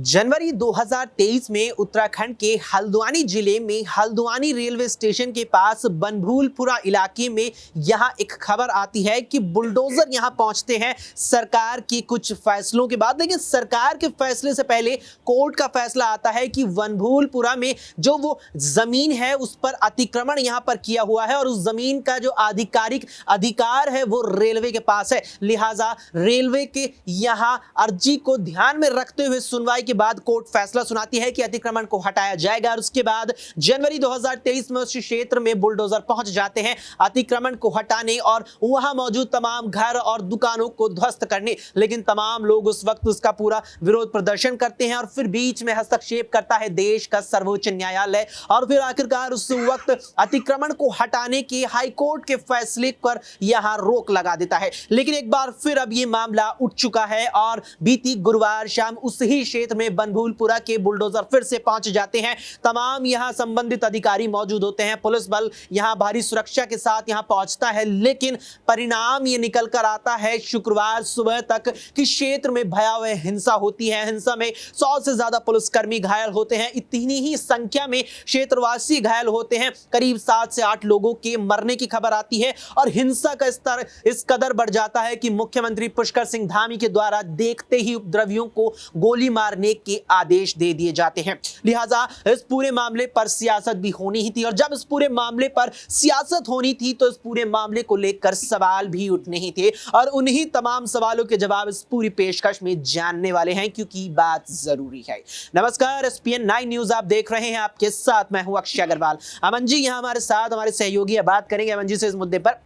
जनवरी 2023 में उत्तराखंड के हल्द्वानी जिले में हल्द्वानी रेलवे स्टेशन के पास बनभूलपुरा इलाके में यहां एक खबर आती है कि बुलडोजर यहां पहुंचते हैं सरकार के कुछ फैसलों के बाद। लेकिन सरकार के फैसले से पहले कोर्ट का फैसला आता है कि बनभूलपुरा में जो वो जमीन है उस पर अतिक्रमण यहां पर किया हुआ है और उस जमीन का जो आधिकारिक अधिकार है वो रेलवे के पास है। लिहाजा रेलवे के यहां अर्जी को ध्यान में रखते हुए सुनवाई के बाद कोर्ट फैसला सुनाती है कि अतिक्रमण को हटाया जाएगा और उसके बाद जनवरी 2023 में उस क्षेत्र में बुलडोजर पहुंच जाते हैं अतिक्रमण को हटाने और वहां मौजूद तमाम घर और दुकानों को ध्वस्त करने। लेकिन तमाम लोग उस वक्त उसका पूरा विरोध प्रदर्शन करते हैं और फिर बीच में हस्तक्षेप करता है देश का सर्वोच्च न्यायालय और फिर आखिरकार उस वक्त अतिक्रमण को हटाने के हाई कोर्ट के फैसले पर यहां रोक लगा देता है। लेकिन एक बार फिर अब यह मामला उठ चुका है और बीती गुरुवार शाम उसी क्षेत्र में बनभूलपुरा के बुलडोजर फिर से पहुंच जाते हैं। तमाम यहां संबंधित अधिकारी मौजूद होते हैं, पुलिस बल यहां भारी सुरक्षा के साथ यहां पहुंचता है। लेकिन परिणाम ये निकल कर आता है शुक्रवार सुबह तक कि क्षेत्र में भयावह हिंसा होती है। हिंसा में 100 से ज्यादा पुलिसकर्मी घायल होते हैं। इतनी ही संख्या में क्षेत्रवासी घायल होते हैं। करीब 7 से 8 लोगों के मरने की खबर आती है और हिंसा का स्तर इस कदर बढ़ जाता है कि मुख्यमंत्री पुष्कर सिंह धामी के द्वारा देखते ही उपद्रवियों को गोली मारने के आदेश दे दिए जाते हैं। लिहाजा इस पूरे मामले पर सियासत भी होनी ही थी और जब इस पूरे मामले पर सियासत होनी थी तो इस पूरे मामले को लेकर सवाल भी उठने ही थे और उन्हीं तमाम सवालों के जवाब इस पूरी पेशकश में जानने वाले हैं क्योंकि बात जरूरी है। नमस्कार, SPN 9 न्यूज आप देख रहे हैं, आपके साथ मैं हूं अक्षय अग्रवाल। अमन जी यहां हमारे साथ हमारे सहयोगी बात करेंगे अमन जी से इस मुद्दे पर।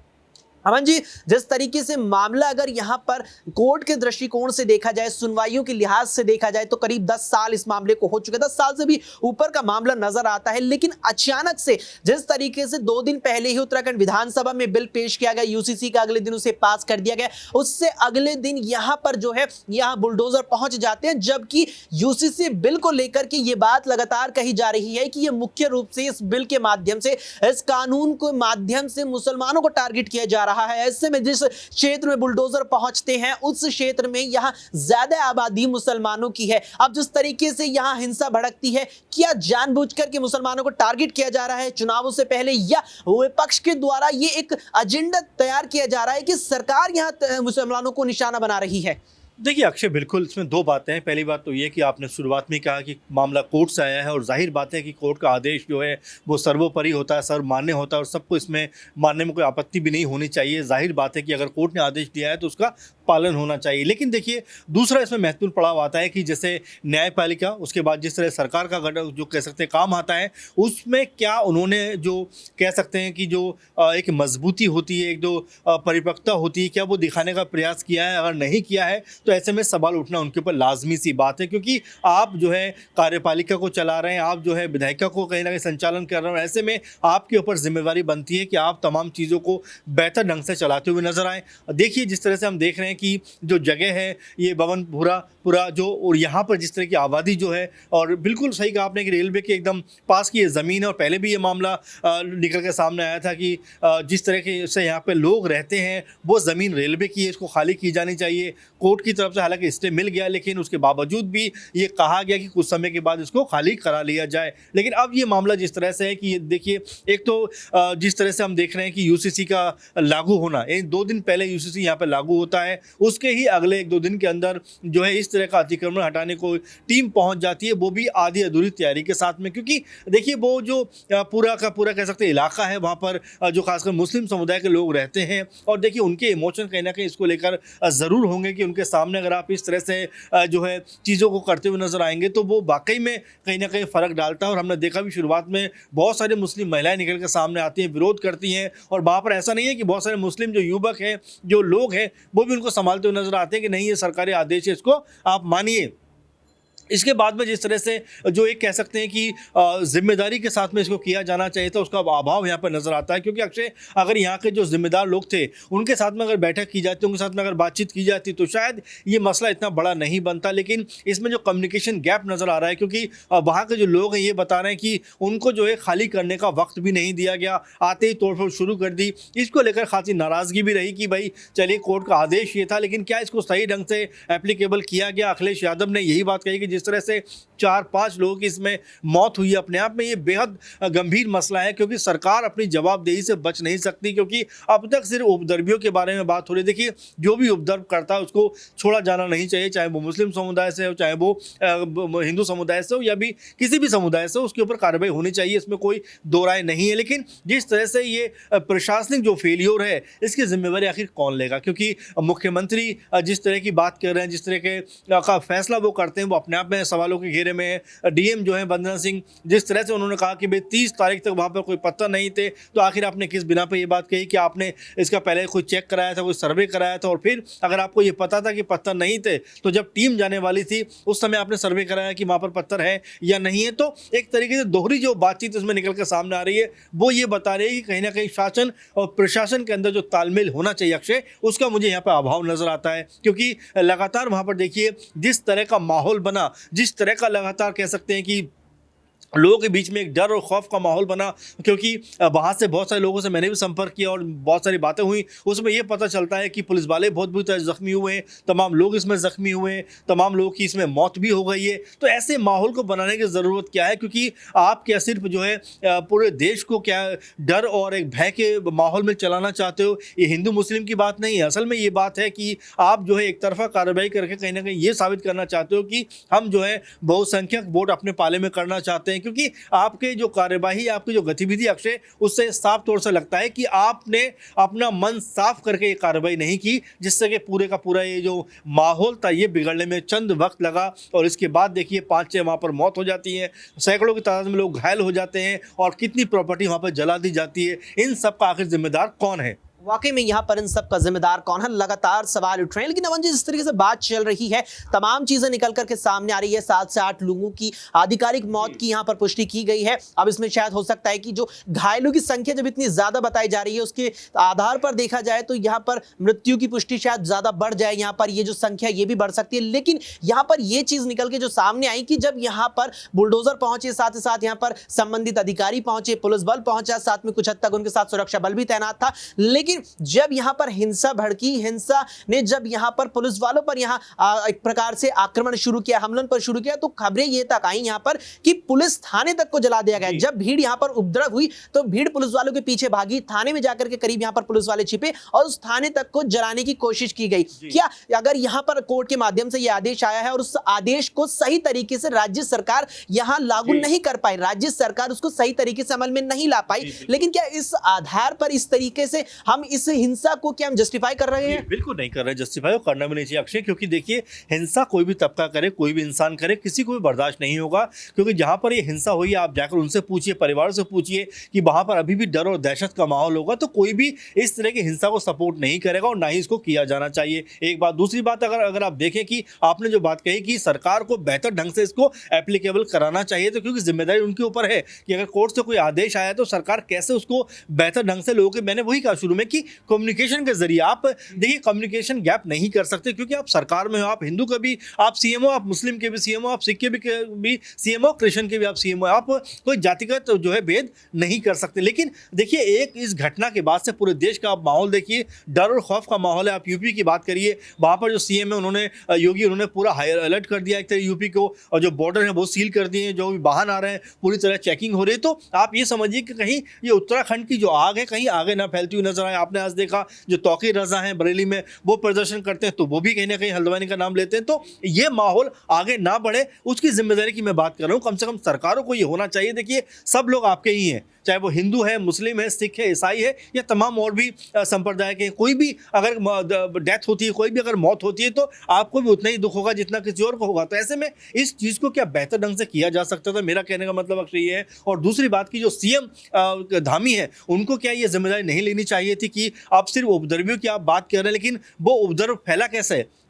अमन जी, जिस तरीके से मामला अगर यहां पर कोर्ट के दृष्टिकोण से देखा जाए, सुनवाइयों के लिहाज से देखा जाए तो करीब 10 साल इस मामले को हो चुके, 10 साल से भी ऊपर का मामला नजर आता है। लेकिन अचानक से जिस तरीके से 2 दिन पहले ही उत्तराखंड विधानसभा में बिल पेश किया गया, UCC का अगले दिन उसे पास कर दिया गया, उससे अगले दिन यहां पर जो है यहां बुलडोजर पहुंच जाते हैं। जबकि UCC बिल को लेकर के ये बात लगातार कही जा रही है कि ये मुख्य रूप से इस बिल के माध्यम से, इस कानून के माध्यम से मुसलमानों को टारगेट किया जा रहा है। ऐसे में जिस क्षेत्र में बुलडोजर पहुंचते हैं उस क्षेत्र में यहां ज्यादा आबादी मुसलमानों की है। अब जिस तरीके से यहां हिंसा भड़कती है, क्या जानबूझकर के मुसलमानों को टारगेट किया जा रहा है चुनावों से पहले या विपक्ष के द्वारा ये एक एजेंडा तैयार किया जा रहा है कि सरकार यहां मुसलमानों को निशाना बना रही है? देखिए अक्षय, बिल्कुल इसमें 2 बातें हैं। पहली बात तो ये कि आपने शुरुआत में कहा कि मामला कोर्ट से आया है और जाहिर बात है कि कोर्ट का आदेश जो है वो सर्वोपरि होता है, सर्वमान्य होता है और सबको इसमें मानने में कोई आपत्ति भी नहीं होनी चाहिए। जाहिर बात है कि अगर कोर्ट ने आदेश दिया है तो उसका पालन होना चाहिए। लेकिन देखिए दूसरा इसमें महत्वपूर्ण पड़ाव आता है कि जैसे न्यायपालिका, उसके बाद जिस तरह सरकार का गठन जो कह सकते हैं काम आता है, उसमें क्या उन्होंने जो कह सकते हैं कि जो एक मजबूती होती है, एक जो परिपक्वता होती है, क्या वो दिखाने का प्रयास किया है? अगर नहीं किया है तो ऐसे में सवाल उठना उनके ऊपर लाजमी सी बात है, क्योंकि आप जो है कार्यपालिका को चला रहे हैं, आप जो है विधायिका को कहीं ना कहीं संचालन कर रहे हैं। ऐसे में आपके ऊपर जिम्मेवारी बनती है कि आप तमाम चीज़ों को बेहतर ढंग से चलाते हुए नजर आएँ। देखिए जिस तरह से हम देख रहे हैं कि जो जगह है ये बनभूलपुरा जो, और यहाँ पर जिस तरह की आबादी जो है, और बिल्कुल सही कहा आपने कि रेलवे के एकदम पास की ये ज़मीन है और पहले भी ये मामला निकल के सामने आया था कि जिस तरह के से यहाँ पे लोग रहते हैं वो ज़मीन रेलवे की है, इसको खाली की जानी चाहिए। कोर्ट की तरफ से हालांकि स्टे मिल गया, लेकिन उसके बावजूद भी ये कहा गया कि कुछ समय के बाद इसको खाली करा लिया जाए। लेकिन अब ये मामला जिस तरह से है कि देखिए, एक तो जिस तरह से हम देख रहे हैं कि UCC का लागू होना, 2 दिन पहले UCC यहाँ पर लागू होता है, उसके ही अगले 1-2 दिन के अंदर जो है इस तरह का अतिक्रमण हटाने को टीम पहुंच जाती है, वो भी आधी अधूरी तैयारी के साथ में। क्योंकि देखिए वो जो पूरा का पूरा कह सकते हैं इलाका है, वहाँ पर जो खासकर मुस्लिम समुदाय के लोग रहते हैं और देखिए उनके इमोशन कहीं ना कहीं इसको लेकर ज़रूर होंगे कि उनके सामने अगर आप इस तरह से जो है चीज़ों को करते हुए नजर आएंगे तो वो वाकई में कहीं ना कहीं फ़र्क डालता है। और हमने देखा भी शुरुआत में बहुत सारी मुस्लिम महिलाएं निकल कर सामने आती हैं, विरोध करती हैं, और वहाँ पर ऐसा नहीं है कि बहुत सारे मुस्लिम जो युवक हैं, जो लोग हैं, वो भी उनको संभालते हुए नजर आते हैं कि नहीं ये सरकारी आदेश है, इसको आप मानिए। इसके बाद में जिस तरह से जो एक कह सकते हैं कि जिम्मेदारी के साथ में इसको किया जाना चाहिए था, उसका अभाव यहाँ पर नज़र आता है। क्योंकि अक्षय, अगर यहाँ के जो जिम्मेदार लोग थे उनके साथ में अगर बैठक की जाती, उनके साथ में अगर बातचीत की जाती तो शायद ये मसला इतना बड़ा नहीं बनता। लेकिन इसमें जो कम्युनिकेशन गैप नज़र आ रहा है, क्योंकि वहाँ के जो लोग हैं ये बता रहे हैं कि उनको जो है खाली करने का वक्त भी नहीं दिया गया, आते ही तोड़फोड़ शुरू कर दी। इसको लेकर खासी नाराज़गी भी रही कि भाई चलिए कोर्ट का आदेश ये था, लेकिन क्या इसको सही ढंग से एप्लीकेबल किया गया? अखिलेश यादव ने यही बात कही कि जिस जिस तरह से 4-5 लोगों की इसमें मौत हुई, अपने आप में ये बेहद गंभीर मसला है, क्योंकि सरकार अपनी जवाबदेही से बच नहीं सकती, क्योंकि अब तक सिर्फ उपद्रवियों के बारे में बात हो रही है। देखिए, जो भी उपद्रव करता है उसको छोड़ा जाना नहीं चाहिए, चाहे वो मुस्लिम समुदाय से हो, चाहे वो हिंदू समुदाय से हो, या भी किसी भी समुदाय से हो, उसके ऊपर कार्रवाई होनी चाहिए, इसमें कोई दो राय नहीं है। लेकिन जिस तरह से ये प्रशासनिक जो फेलियर है, इसकी जिम्मेवारी आखिर कौन लेगा? क्योंकि मुख्यमंत्री जिस तरह की बात कर रहे हैं, जिस तरह के का फैसला वो करते हैं, वो अपने आप में सवालों के घेरे में है। डीएम जो है वंदना सिंह, जिस तरह से उन्होंने कहा कि भाई 30 तारीख तक वहाँ पर कोई पत्थर नहीं थे, तो आखिर आपने किस बिना पर ये बात कही कि आपने इसका पहले कोई चेक कराया था, कोई सर्वे कराया था, और फिर अगर आपको ये पता था कि पत्थर नहीं थे, तो जब टीम जाने वाली थी उस समय आपने सर्वे कराया कि वहाँ पर पत्थर है या नहीं है? तो एक तरीके से दोहरी जो बातचीत इसमें निकल कर सामने आ रही है, वो ये बता रही है कि कहीं ना कहीं शासन और प्रशासन के अंदर जो तालमेल होना चाहिए अक्षय, उसका मुझे यहाँ पर अभाव नजर आता है। क्योंकि लगातार वहाँ पर देखिए जिस तरह का माहौल बना, जिस तरह का लगातार कह सकते हैं कि लोगों के बीच में एक डर और खौफ का माहौल बना, क्योंकि वहाँ से बहुत सारे लोगों से मैंने भी संपर्क किया और बहुत सारी बातें हुई, उसमें ये पता चलता है कि पुलिस वाले बहुत बुरी तरह जख्मी हुए हैं, तमाम लोग इसमें जख्मी हुए हैं, तमाम लोगों की इसमें मौत भी हो गई है। तो ऐसे माहौल को बनाने की ज़रूरत क्या है? क्योंकि आप क्या सिर्फ जो है पूरे देश को क्या डर और एक भय के माहौल में चलाना चाहते हो? ये हिंदू मुस्लिम की बात नहीं है, असल में ये बात है कि आप जो है एक तरफा कार्रवाई करके कहीं ना कहीं ये साबित करना चाहते हो कि हम जो है बहुसंख्यक वोट अपने पाले में करना चाहते हैं। क्योंकि आपके जो कार्यवाही, आपकी जो गतिविधि अक्षय, उससे साफ तौर से लगता है कि आपने अपना मन साफ करके ये कार्रवाई नहीं की, जिससे कि पूरे का पूरा ये जो माहौल था ये बिगड़ने में चंद वक्त लगा, और इसके बाद देखिए 5-6 वहाँ पर मौत हो जाती है, सैकड़ों की तादाद में लोग घायल हो जाते हैं, और कितनी प्रॉपर्टी वहाँ पर जला दी जाती है। इन सब का आखिर जिम्मेदार कौन है? वाकई में यहाँ पर इन सब का जिम्मेदार कौन है, लगातार सवाल उठ रहे हैं। लेकिन अमन जी, जिस तरीके से बात चल रही है, तमाम चीजें निकल करके सामने आ रही है, 7 से 8 लोगों की आधिकारिक मौत की यहाँ पर पुष्टि की गई है। अब इसमें शायद हो सकता है कि जो घायलों की संख्या जब इतनी ज्यादा बताई जा रही है, उसके आधार पर देखा जाए तो यहाँ पर मृत्यु की पुष्टि शायद ज्यादा बढ़ जाए, यहाँ पर ये जो संख्या ये भी बढ़ सकती है। लेकिन यहाँ पर ये चीज निकल के जो सामने आई कि जब यहाँ पर बुलडोजर पहुंचे, साथ ही साथ यहाँ पर संबंधित अधिकारी पहुंचे, पुलिस बल पहुंचा, साथ में कुछ हद तक उनके साथ सुरक्षा बल भी तैनात था, लेकिन जब यहां पर हिंसा भड़की, हिंसा ने जब यहां पर पुलिस वालों पर यहां एक प्रकार से आक्रमण शुरू किया, हमलन पर शुरू किया, तो खबरें ये तक आई यहां पर कि पुलिस थाने तक को जला दिया गया। जब भीड़ यहां पर उपद्रव हुई तो भीड़ पुलिस वालों के पीछे भागी, थाने में जाकर के करीब यहां पर पुलिस वाले छिपे और उस थाने तक को जलाने की कोशिश की गई। क्या अगर यहां पर कोर्ट के माध्यम से यह आदेश आया है और उस आदेश को सही तरीके से राज्य सरकार यहां लागू नहीं कर पाई, राज्य सरकार उसको सही तरीके से अमल में नहीं ला पाई, लेकिन क्या इस आधार पर इस तरीके से हम इस हिंसा को क्या हम जस्टिफाई कर रहे हैं? बिल्कुल नहीं कर रहे, जस्टिफाई करना भी नहीं चाहिए अक्षय, क्योंकि देखिए हिंसा कोई भी तबका करे, कोई भी इंसान करे, किसी को भी बर्दाश्त नहीं होगा। क्योंकि जहां पर ये हिंसा हुई, आप जाकर उनसे पूछिए, परिवार से पूछिए कि वहां पर अभी भी डर और दहशत का माहौल होगा, तो कोई भी इस तरह की हिंसा को सपोर्ट नहीं करेगा और ना ही इसको किया जाना चाहिए। एक बात। दूसरी बात, अगर आप देखें कि आपने जो बात कही कि सरकार को बेहतर ढंग से इसको एप्लीकेबल कराना चाहिए, तो क्योंकि जिम्मेदारी उनके ऊपर है कि अगर कोर्ट से कोई आदेश आया तो सरकार कैसे उसको बेहतर ढंग से लोगों के, मैंने वही कहा शुरू में कि कम्युनिकेशन के जरिए आप देखिए कम्युनिकेशन गैप नहीं कर सकते, क्योंकि आप सरकार में हो, आप हिंदू के भी आप सीएम हो, आप मुस्लिम के भी सीएम हो, आप सिख के भी सीएम हो, क्रिश्चियन के भी आप सीएम हो, आप कोई जातिगत जो है भेद नहीं कर सकते। लेकिन देखिए एक इस घटना के बाद से पूरे देश का आप माहौल देखिए, डर और खौफ का माहौल है। आप यूपी की बात करिए, वहाँ पर जो सीएम है उन्होंने योगी, उन्होंने पूरा हाई अलर्ट कर दिया एक तरह यूपी को, और जो बॉर्डर है वो सील कर दिए, जो भी वाहन आ रहे हैं पूरी तरह चेकिंग हो रही है। तो आप ये समझिए कि कहीं ये उत्तराखंड की जो आग है कहीं आगे ना फैलती हुई नजर आए। आपने आज देखा जो तौकीर रजा हैं बरेली में, वो प्रदर्शन करते हैं, तो वो भी कहीं ना कहीं हल्द्वानी का नाम लेते हैं। तो ये माहौल आगे ना बढ़े, उसकी जिम्मेदारी की मैं बात कर रहा हूँ। कम से कम सरकारों को ये होना चाहिए, देखिए सब लोग आपके ही हैं, चाहे वो हिंदू है, मुस्लिम है, सिख है, ईसाई है, या तमाम और भी संप्रदाय के। कोई भी अगर डेथ होती है, कोई भी अगर मौत होती है, तो आपको भी उतना ही दुख होगा जितना किसी और को होगा। तो ऐसे में इस चीज़ को क्या बेहतर ढंग से किया जा सकता था, मेरा कहने का मतलब अक्सर ये है। और दूसरी बात की जो सीएम धामी है, उनको क्या ये जिम्मेदारी नहीं लेनी चाहिए थी कि आप सिर्फ उपद्रवियों की आप बात कर रहे हैं, लेकिन वो उपद्रव फैला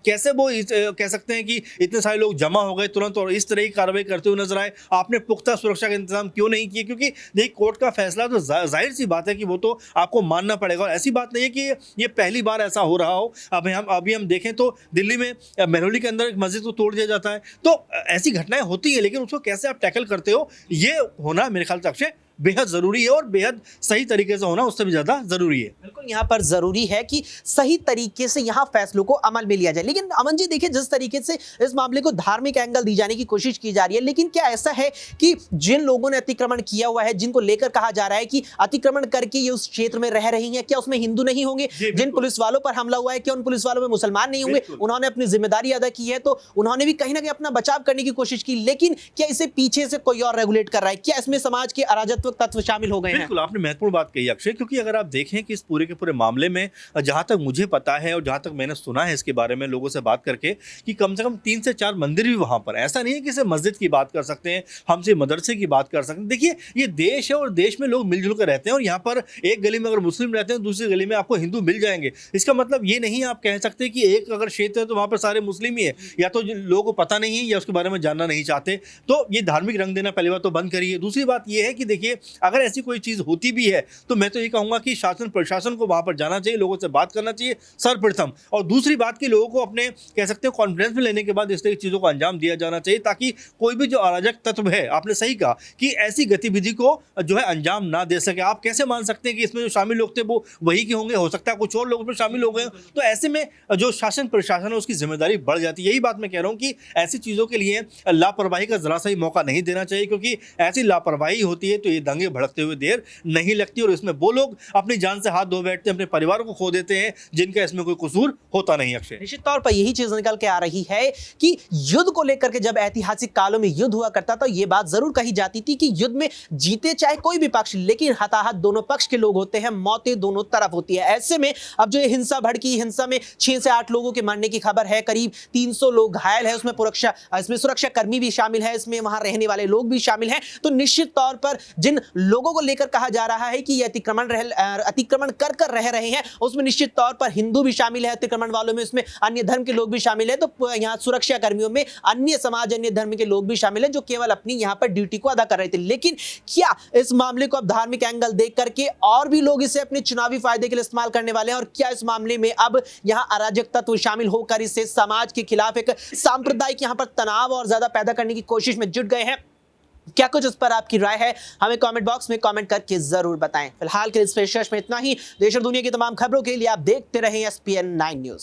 कैसे वो कह सकते हैं कि इतने सारे लोग जमा हो गए तुरंत और इस तरह की कार्रवाई करते हुए नजर आए। आपने पुख्ता सुरक्षा का इंतजाम क्यों नहीं किए? क्योंकि देखिए कोर्ट का फैसला तो जाहिर सी बात है कि वो तो आपको मानना पड़ेगा, और ऐसी बात नहीं है कि ये पहली बार ऐसा हो रहा हो। अभी हम देखें तो दिल्ली में मेहरौली के अंदर एक मस्जिद को तोड़ दिया जाता है। तो ऐसी घटनाएं होती है, लेकिन उसको कैसे आप टैकल करते हो, ये होना मेरे ख्याल से अक्षय बेहद ज़रूरी है और बेहद सही तरीके से होना उससे भी ज़्यादा ज़रूरी है। बिल्कुल यहाँ पर जरूरी है कि सही तरीके से यहाँ फैसलों को अमल में लिया जाए। लेकिन अमन जी देखिए, जिस तरीके से इस मामले को धार्मिक एंगल दी जाने की कोशिश की जा रही है, लेकिन क्या ऐसा है कि जिन लोगों ने अतिक्रमण किया हुआ है, जिनको लेकर कहा जा रहा है कि अतिक्रमण करके ये उस क्षेत्र में रह रही हैं, क्या उसमें हिंदू नहीं होंगे? जिन पुलिस वालों पर हमला हुआ है, क्या उन पुलिस वालों में मुसलमान नहीं होंगे? उन्होंने अपनी जिम्मेदारी अदा की है, तो उन्होंने भी कहीं ना कहीं अपना बचाव करने की कोशिश की। लेकिन क्या इसे पीछे से कोई और रेगुलेट कर रहा है? क्या इसमें समाज के अराजकत्व तत्व शामिल हो गए हैं? बिल्कुल, आपने महत्वपूर्ण बात कही अक्षय, क्योंकि अगर आप देखें कि इस पूरे के पूरे मामले में जहां तक मुझे पता है और जहां तक मैंने सुना है इसके बारे में लोगों से बात करके, कि कम से कम 3 से 4 मंदिर भी वहां पर, ऐसा नहीं है कि सिर्फ मस्जिद की बात कर सकते हैं, हम सिर्फ मदरसे की बात कर सकते हैं। देखिए, ये देश है और देश में लोग मिलजुल कर रहते हैं, और यहाँ पर एक गली में अगर मुस्लिम रहते हैं, दूसरी गली में आपको हिंदू मिल जाएंगे। इसका मतलब ये नहीं आप कह सकते कि एक अगर क्षेत्र है तो वहां पर सारे मुस्लिम ही है, या तो लोगों को पता नहीं है या उसके बारे में जानना नहीं चाहते। तो ये धार्मिक रंग देना पहली बात तो बंद करिए। दूसरी बात ये है कि देखिए, अगर ऐसी कोई चीज़ होती भी है तो मैं तो ये कहूँगा कि शासन प्रशासन को वहाँ पर जाना चाहिए, लोगों से बात करना चाहिए सर्वप्रथम, और दूसरी बात कि लोगों को अपने कह सकते हैं कॉन्फिडेंस में लेने के बाद इस तरह की चीज़ों को अंजाम दिया जाना चाहिए, ताकि कोई भी जो अराजक तत्व है, आपने सही कहा कि ऐसी गतिविधि को जो है अंजाम ना दे सके। आप कैसे मान सकते हैं कि इसमें जो शामिल लोग थे वो वही के होंगे? हो सकता है कुछ और लोग उसमें शामिल हो गए। तो ऐसे में जो शासन प्रशासन है उसकी जिम्मेदारी बढ़ जाती है। यही बात मैं कह रहा हूँ कि ऐसी चीज़ों के लिए लापरवाही का जरा सा ही मौका नहीं देना चाहिए, क्योंकि ऐसी लापरवाही होती है तो ये दंगे भड़कते हुए देर नहीं लगती, और इसमें वो लोग अपनी जान से हाथ धो बैठते हैं, अपने परिवार को खो देते हैं जिनका इसमें कोई कसूर होता नहीं। अक्षय, निश्चित तौर पर यही चीज निकल के आ रही है कि युद्ध को लेकर के जब ऐतिहासिक कालों में युद्ध हुआ करता था, ये बात जरूर कही जाती थी कि युद्ध में जीते चाहे कोई भी पक्ष, लेकिन हताहत दोनों पक्ष के लोग होते हैं, मौतें दोनों तरफ होती है। ऐसे में अब जो ये हिंसा भड़की, हिंसा में 6 से 8 लोगों के मरने की खबर है, करीब 300 लोग घायल है, इसमें सुरक्षा कर्मी भी शामिल है, इसमें वहां रहने वाले लोग भी शामिल हैं। तो निश्चित तौर पर जिन लोगों को लेकर कहा जा रहा है कि ये अतिक्रमण कर रह रहे हैं, उसमें निश्चित तौर पर हिंदू भी शामिल है, अतिक्रमण वालों में उसमें अन्य धर्म के लोग भी शामिल है। तो यहाँ सुरक्षा कर्मियों में अन्य समाज, अन्य धर्म के लोग भी शामिल है, जो केवल अपनी यहाँ पर ड्यूटी को अदा कर रहे थे। लेकिन क्या इस मामले को अब धार्मिक एंगल देख करके और भी लोग इसे अपने चुनावी फायदे के लिए इस्तेमाल करने वाले हैं? और क्या इस मामले में अब यहाँ अराजक तत्व शामिल होकर इसे समाज के खिलाफ एक सांप्रदायिक यहाँ पर तनाव और ज्यादा पैदा करने की कोशिश में जुट गए हैं? क्या कुछ इस पर आपकी राय है? हमें कमेंट बॉक्स में कमेंट करके जरूर बताएं। फिलहाल के इस पेशकश में इतना ही। देश और दुनिया की तमाम खबरों के लिए आप देखते रहें SPN 9 न्यूज।